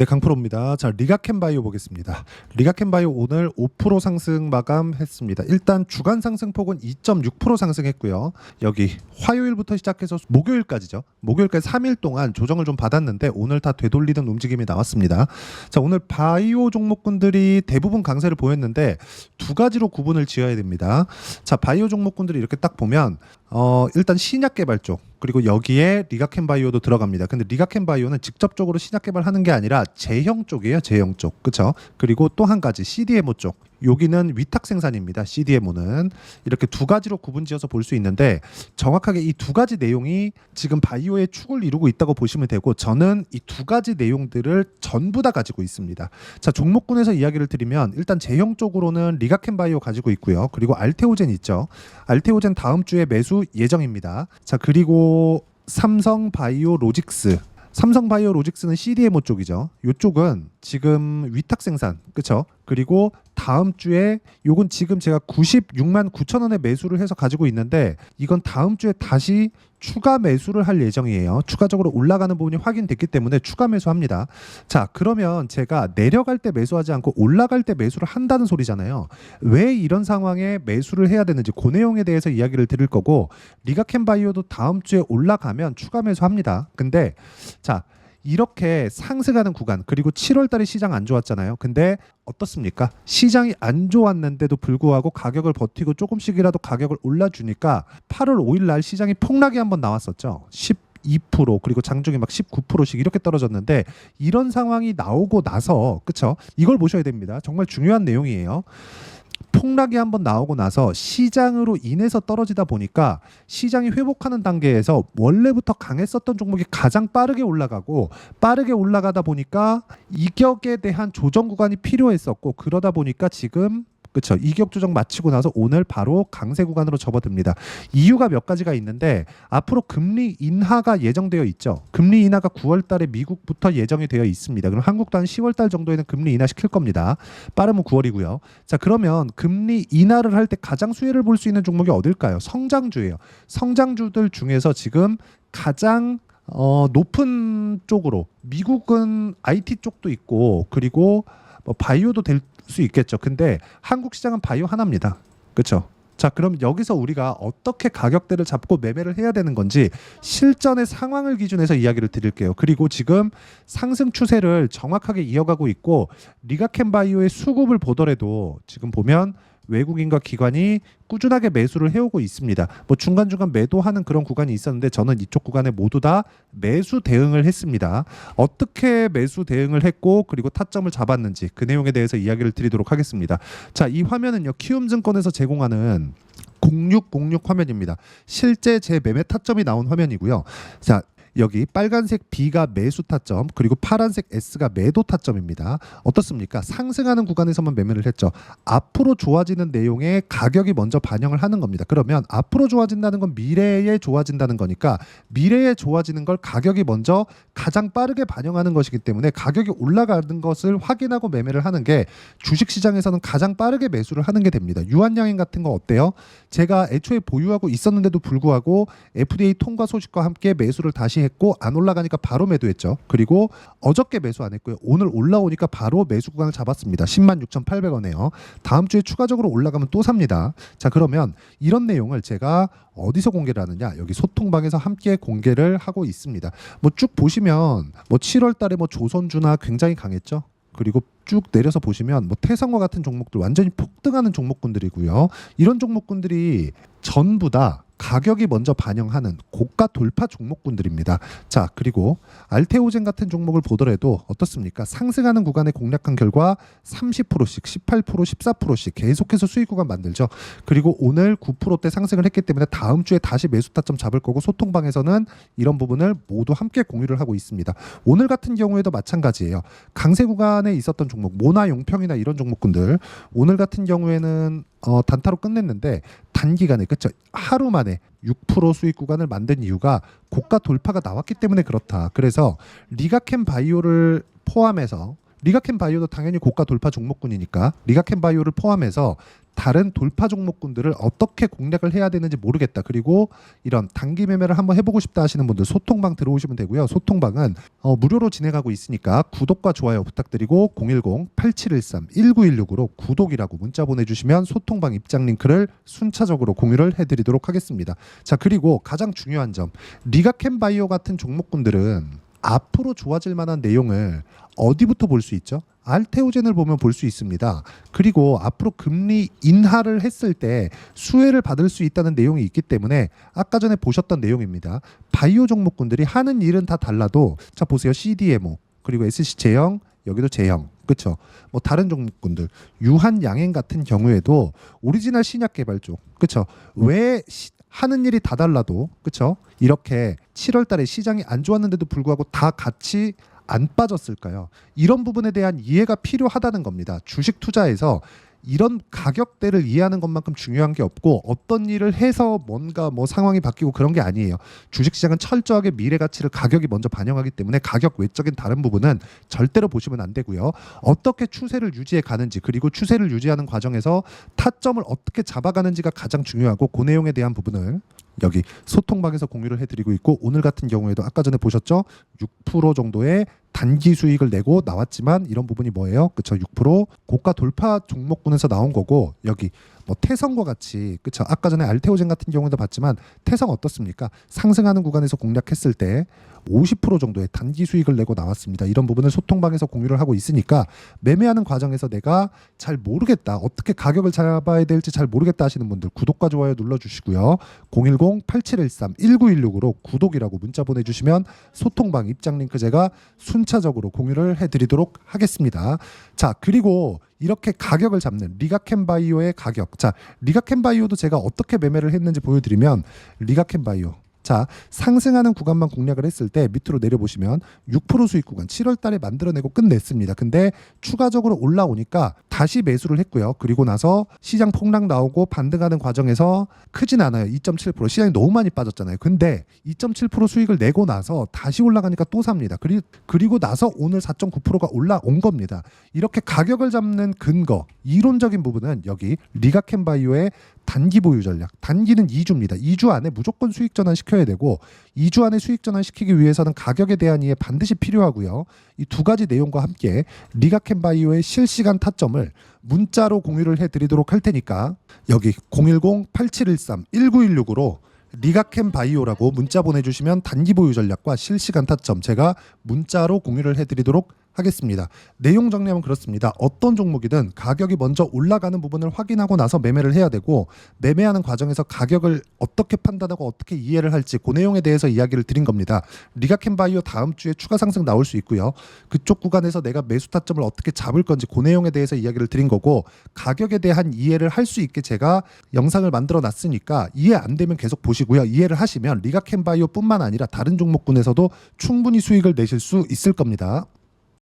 네, 강프로입니다. 자, 리가켄바이오 보겠습니다. 리가켄바이오 오늘 5% 상승 마감했습니다. 일단 주간 상승폭은 2.6% 상승했고요. 여기 화요일부터 시작해서 목요일까지죠. 목요일까지 3일 동안 조정을 좀 받았는데 오늘 다 되돌리는 움직임이 나왔습니다. 자, 오늘 바이오 종목군들이 대부분 강세를 보였는데 두 가지로 구분을 지어야 됩니다. 자, 바이오 종목군들이 이렇게 딱 보면 일단 신약 개발 쪽, 그리고 여기에 리가켄바이오도 들어갑니다. 근데 리가켄바이오는 직접적으로 신약 개발하는 게 아니라 제형 쪽이에요. 제형 쪽. 그렇죠? 그리고 또 한 가지 CDMO 쪽. 여기는 위탁 생산입니다. CDMO는 이렇게 두 가지로 구분지어서 볼 수 있는데 정확하게 이 두 가지 내용이 지금 바이오의 축을 이루고 있다고 보시면 되고, 저는 이 두 가지 내용들을 전부 다 가지고 있습니다. 자, 종목군에서 이야기를 드리면 일단 제형 쪽으로는 리가켄바이오 가지고 있고요. 그리고 알테오젠 있죠. 알테오젠 다음 주에 매수 예정입니다. 자, 그리고 삼성바이오로직스. 삼성바이오로직스는 CDMO 쪽이죠. 이쪽은 지금 위탁 생산, 그렇죠? 그리고 다음 주에 요건 지금 제가 96만 9천 원에 매수를 해서 가지고 있는데 이건 다음 주에 다시 추가 매수를 할 예정이에요. 추가적으로 올라가는 부분이 확인됐기 때문에 추가 매수합니다. 자, 그러면 제가 내려갈 때 매수하지 않고 올라갈 때 매수를 한다는 소리잖아요. 왜 이런 상황에 매수를 해야 되는지 그 내용에 대해서 이야기를 드릴 거고, 리가켄바이오도 다음 주에 올라가면 추가 매수합니다. 근데 자, 이렇게 상승하는 구간, 그리고 7월 달에 시장 안 좋았잖아요. 근데 어떻습니까? 시장이 안 좋았는데도 불구하고 가격을 버티고 조금씩이라도 가격을 올라주니까 8월 5일 날 시장이 폭락이 한번 나왔었죠. 2% 그리고 장중에 막 19%씩 이렇게 떨어졌는데, 이런 상황이 나오고 나서, 그쵸? 이걸 보셔야 됩니다. 정말 중요한 내용이에요. 폭락이 한번 나오고 나서 시장으로 인해서 떨어지다 보니까 시장이 회복하는 단계에서 원래부터 강했었던 종목이 가장 빠르게 올라가고, 빠르게 올라가다 보니까 이격에 대한 조정 구간이 필요했었고, 그러다 보니까 지금, 그렇죠, 이격 조정 마치고 나서 오늘 바로 강세 구간으로 접어듭니다. 이유가 몇 가지가 있는데, 앞으로 금리 인하가 예정되어 있죠. 금리 인하가 9월 달에 미국부터 예정이 되어 있습니다. 그럼 한국도 한 10월 달 정도에는 금리 인하 시킬 겁니다. 빠르면 9월이고요. 자, 그러면 금리 인하를 할 때 가장 수혜를 볼 수 있는 종목이 어딜까요? 성장주예요. 성장주들 중에서 지금 가장 높은 쪽으로, 미국은 IT 쪽도 있고 그리고 뭐 바이오도 될 수 있겠죠. 근데 한국 시장은 바이오 하나입니다. 그렇죠? 자, 그럼 여기서 우리가 어떻게 가격대를 잡고 매매를 해야 되는 건지 실전의 상황을 기준해서 이야기를 드릴게요. 그리고 지금 상승 추세를 정확하게 이어가고 있고, 리가켄바이오의 수급을 보더라도 지금 보면 외국인과 기관이 꾸준하게 매수를 해오고 있습니다. 뭐 중간중간 매도하는 그런 구간이 있었는데 저는 이쪽 구간에 모두 다 매수 대응을 했습니다. 어떻게 매수 대응을 했고 그리고 타점을 잡았는지 그 내용에 대해서 이야기를 드리도록 하겠습니다. 자, 이 화면은요, 키움증권에서 제공하는 0606 화면입니다. 실제 제 매매 타점이 나온 화면이고요. 자, 여기 빨간색 B가 매수 타점, 그리고 파란색 S가 매도 타점입니다. 어떻습니까? 상승하는 구간에서만 매매를 했죠. 앞으로 좋아지는 내용에 가격이 먼저 반영을 하는 겁니다. 그러면 앞으로 좋아진다는 건 미래에 좋아진다는 거니까 미래에 좋아지는 걸 가격이 먼저 가장 빠르게 반영하는 것이기 때문에 가격이 올라가는 것을 확인하고 매매를 하는 게 주식시장에서는 가장 빠르게 매수를 하는 게 됩니다. 유한양행 같은 거 어때요? 제가 애초에 보유하고 있었는데도 불구하고 FDA 통과 소식과 함께 매수를 다시 했고, 안 올라가니까 바로 매도했죠. 그리고 어저께 매수 안 했고요. 오늘 올라오니까 바로 매수 구간을 잡았습니다. 106,800원에요. 다음 주에 추가적으로 올라가면 또 삽니다. 자, 그러면 이런 내용을 제가 어디서 공개를 하느냐? 여기 소통방에서 함께 공개를 하고 있습니다. 뭐 쭉 보시면 뭐 7월 달에 뭐 조선주나 굉장히 강했죠. 그리고 쭉 내려서 보시면 뭐 태성과 같은 종목들 완전히 폭등하는 종목군들이고요. 이런 종목군들이 전부 다 가격이 먼저 반영하는 고가 돌파 종목군들입니다. 자, 그리고 알테오젠 같은 종목을 보더라도 어떻습니까? 상승하는 구간에 공략한 결과 30%씩, 18%, 14%씩 계속해서 수익 구간 만들죠. 그리고 오늘 9%대 상승을 했기 때문에 다음 주에 다시 매수 타점 잡을 거고, 소통방에서는 이런 부분을 모두 함께 공유를 하고 있습니다. 오늘 같은 경우에도 마찬가지예요. 강세 구간에 있었던 종목, 모나 용평이나 이런 종목군들 오늘 같은 경우에는 단타로 끝냈는데 단기간에, 그렇죠, 하루 만에 6% 수익 구간을 만든 이유가 고가 돌파가 나왔기 때문에 그렇다. 그래서 리가켄바이오를 포함해서, 리가켄바이오도 당연히 고가 돌파 종목군이니까 리가켄바이오를 포함해서 다른 돌파 종목군들을 어떻게 공략을 해야 되는지 모르겠다. 그리고 이런 단기 매매를 한번 해보고 싶다 하시는 분들 소통방 들어오시면 되고요. 소통방은 무료로 진행하고 있으니까 구독과 좋아요 부탁드리고 010-8713-1916으로 구독이라고 문자 보내주시면 소통방 입장 링크를 순차적으로 공유를 해드리도록 하겠습니다. 자, 그리고 가장 중요한 점, 리가캠바이오 같은 종목군들은 앞으로 좋아질 만한 내용을 어디부터 볼 수 있죠? 알테오젠을 보면 볼 수 있습니다. 그리고 앞으로 금리 인하를 했을 때 수혜를 받을 수 있다는 내용이 있기 때문에 아까 전에 보셨던 내용입니다. 바이오 종목군들이 하는 일은 다 달라도 자 보세요. CDMO 그리고 SC제형 여기도 제형 그렇죠. 뭐 다른 종목군들 유한양행 같은 경우에도 오리지널 신약 개발 쪽 그렇죠. 왜 하는 일이 다 달라도 그렇죠. 이렇게 7월 달에 시장이 안 좋았는데도 불구하고 다 같이 안 빠졌을까요? 이런 부분에 대한 이해가 필요하다는 겁니다. 주식 투자에서 이런 가격대를 이해하는 것만큼 중요한 게 없고 어떤 일을 해서 뭔가 뭐 상황이 바뀌고 그런 게 아니에요. 주식시장은 철저하게 미래 가치를 가격이 먼저 반영하기 때문에 가격 외적인 다른 부분은 절대로 보시면 안 되고요. 어떻게 추세를 유지해 가는지 그리고 추세를 유지하는 과정에서 타점을 어떻게 잡아가는지가 가장 중요하고 그 내용에 대한 부분을 여기 소통방에서 공유를 해드리고 있고 오늘 같은 경우에도 아까 전에 보셨죠? 6% 정도의 단기 수익을 내고 나왔지만 이런 부분이 뭐예요? 그쵸? 6% 고가 돌파 종목군에서 나온 거고 여기 뭐 태성과 같이 그쵸? 아까 전에 알테오젠 같은 경우도 봤지만 태성 어떻습니까? 상승하는 구간에서 공략했을 때 50% 정도의 단기 수익을 내고 나왔습니다. 이런 부분을 소통방에서 공유를 하고 있으니까 매매하는 과정에서 내가 잘 모르겠다. 어떻게 가격을 잡아야 될지 잘 모르겠다 하시는 분들 구독과 좋아요 눌러주시고요. 010-8713-1916으로 구독이라고 문자 보내주시면 소통방 입장 링크 제가 순차적으로 공유를 해드리도록 하겠습니다. 자, 그리고 이렇게 가격을 잡는 리가캠바이오의 가격. 자, 리가캠바이오도 제가 어떻게 매매를 했는지 보여드리면 리가캠바이오. 자, 상승하는 구간만 공략을 했을 때 밑으로 내려보시면 6% 수익 구간 7월 달에 만들어내고 끝냈습니다. 근데 추가적으로 올라오니까 다시 매수를 했고요. 그리고 나서 시장 폭락 나오고 반등하는 과정에서 크진 않아요. 2.7% 시장이 너무 많이 빠졌잖아요. 근데 2.7% 수익을 내고 나서 다시 올라가니까 또 삽니다. 그리고 나서 오늘 4.9%가 올라온 겁니다. 이렇게 가격을 잡는 근거, 이론적인 부분은 여기 리가캠바이오의 단기 보유 전략. 단기는 2주입니다. 2주 안에 무조건 수익 전환 시켜야 되고 2주 안에 수익 전환 시키기 위해서는 가격에 대한 이해 반드시 필요하고요. 이 두 가지 내용과 함께 리가캠바이오의 실시간 타점을 문자로 공유를 해드리도록 할 테니까 여기 010-8713-1916으로 리가캠바이오라고 문자 보내주시면 단기 보유 전략과 실시간 타점 제가 문자로 공유를 해드리도록 하겠습니다. 내용 정리하면 그렇습니다. 어떤 종목이든 가격이 먼저 올라가는 부분을 확인하고 나서 매매를 해야 되고 매매하는 과정에서 가격을 어떻게 판단하고 어떻게 이해를 할지 그 내용에 대해서 이야기를 드린 겁니다. 리가캠바이오 다음 주에 추가 상승 나올 수 있고요. 그쪽 구간에서 내가 매수 타점을 어떻게 잡을 건지 그 내용에 대해서 이야기를 드린 거고 가격에 대한 이해를 할 수 있게 제가 영상을 만들어 놨으니까 이해 안 되면 계속 보시고요. 이해를 하시면 리가캠바이오 뿐만 아니라 다른 종목군에서도 충분히 수익을 내실 수 있을 겁니다.